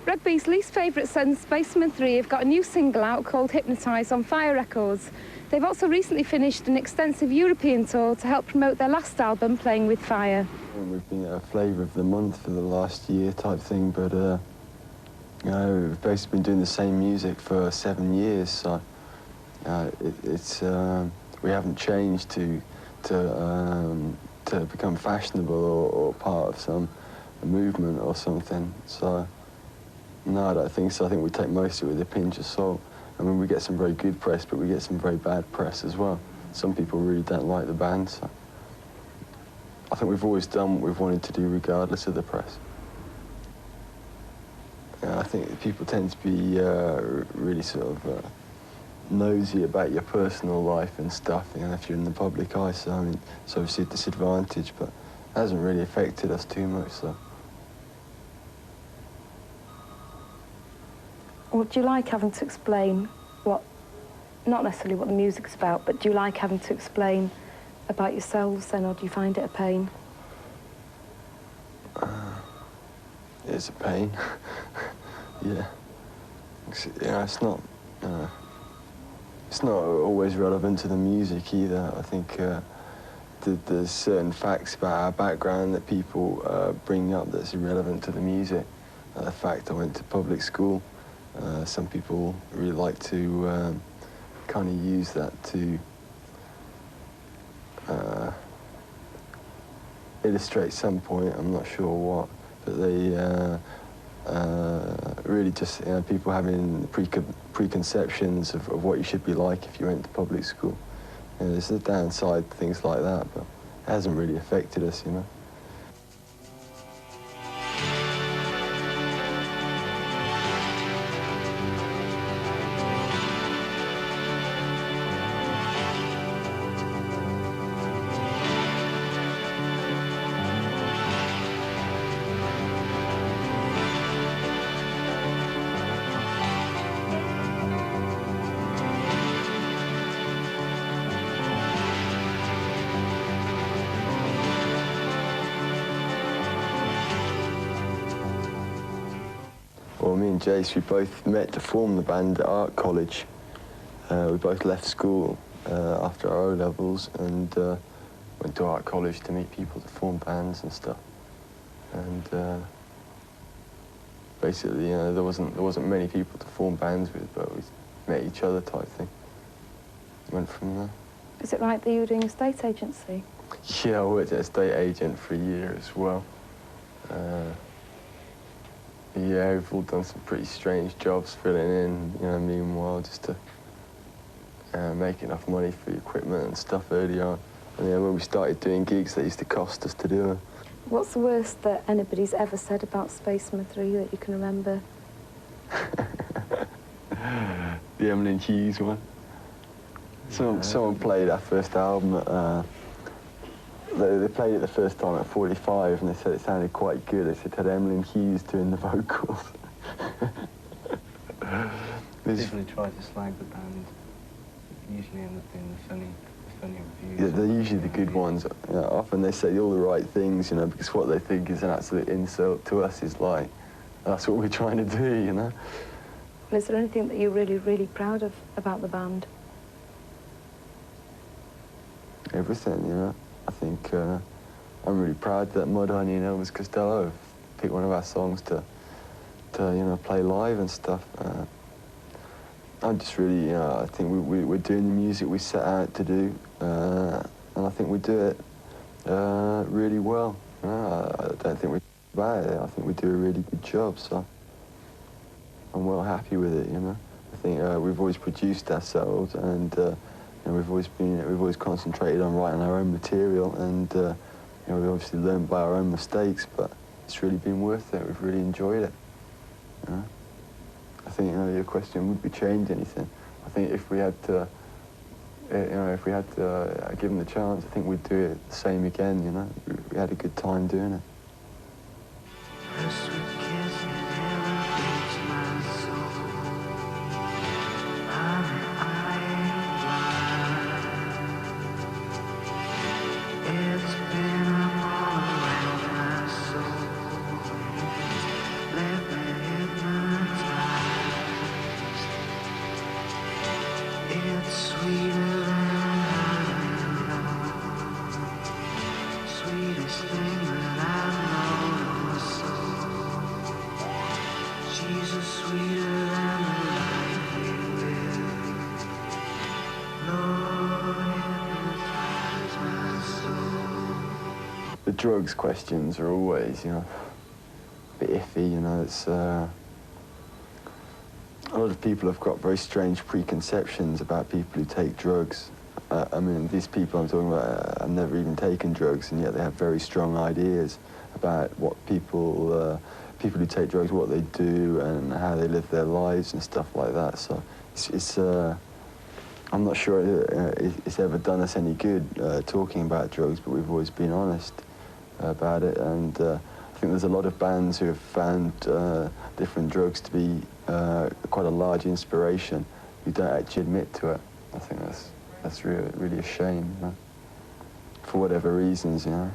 Rugby's least favourite sons, Spacemen 3, have got a new single out called Hypnotized on Fire Records. They've also recently finished an extensive European tour to help promote their last album, Playing with Fire. We've been a flavour of the month for the last year type thing, but you know, we've basically been doing the same music for 7 years, so we haven't changed to become fashionable or part of some movement or something. So no, I don't think so. I think we take most of it with a pinch of salt. I mean, we get some very good press, but we get some very bad press as well. Some people really don't like the band, so I think we've always done what we've wanted to do regardless of the press. I think people tend to be really sort of nosy about your personal life and stuff, you know, if you're in the public eye, so I mean, it's obviously a disadvantage, but it hasn't really affected us too much, so. Well, do you like having to explain what, not necessarily what the music's about, but do you like having to explain about yourselves then, or do you find it a pain? It's a pain. Yeah. Yeah, it's not always relevant to the music either. I think there's certain facts about our background that people bring up that's irrelevant to the music. The fact I went to public school, some people really like to kind of use that to illustrate some point, I'm not sure what, but they really just, you know, people having preconceptions of what you should be like if you went to public school. You know, there's a downside to things like that, but it hasn't really affected us, you know. Well, me and Jace, we both met to form the band at art college. We both left school after our O-levels and went to art college to meet people to form bands and stuff. And basically, you know, there wasn't many people to form bands with, but we met each other type thing. Went from there. Is it right that you were doing a estate agency? Yeah, I worked as a estate agent for a year as well. Yeah, we've all done some pretty strange jobs filling in, you know, meanwhile, just to make enough money for the equipment and stuff early on. And yeah, when we started doing gigs, they used to cost us to do them. What's the worst that anybody's ever said about Spacemen 3 that you can remember? The Emily Hughes one. Someone played our first album at, they played it the first time at 45 and they said it sounded quite good. They said it had Emily Hughes doing the vocals. People who try to slag the band usually end up doing the funny reviews. Yeah, they're usually the good ones. You know, often they say all the right things, you know, because what they think is an absolute insult to us is like, that's what we're trying to do, you know. Is there anything that you're really, really proud of about the band? Everything, you know. I think I'm really proud that Mudhoney and Elvis Costello picked one of our songs to you know, play live and stuff. I'm just really, you know, I think we're doing the music we set out to do, and I think we do it really well. You know, I don't think we're bad at it. I think we do a really good job, so I'm well happy with it, you know. I think we've always produced ourselves, and you know, we've always concentrated on writing our own material, and you know, we obviously learned by our own mistakes, but it's really been worth it. We've really enjoyed it. You know? I think, you know, your question, would we change anything? I think if we had to, you know, if we had to give them the chance, I think we'd do it the same again. You know, we had a good time doing it. Jesus sweeter than the life we live. Lord, hypnotize my soul. The drugs questions are always, you know, a bit iffy, you know, it's, a lot of people have got very strange preconceptions about people who take drugs. I mean, these people I'm talking about have never even taken drugs, and yet they have very strong ideas about what people who take drugs, what they do, and how they live their lives and stuff like that. So it's I'm not sure it's ever done us any good talking about drugs, but we've always been honest about it. And I think there's a lot of bands who have found different drugs to be quite a large inspiration who don't actually admit to it. I think that's really a shame, you know? For whatever reasons, you know.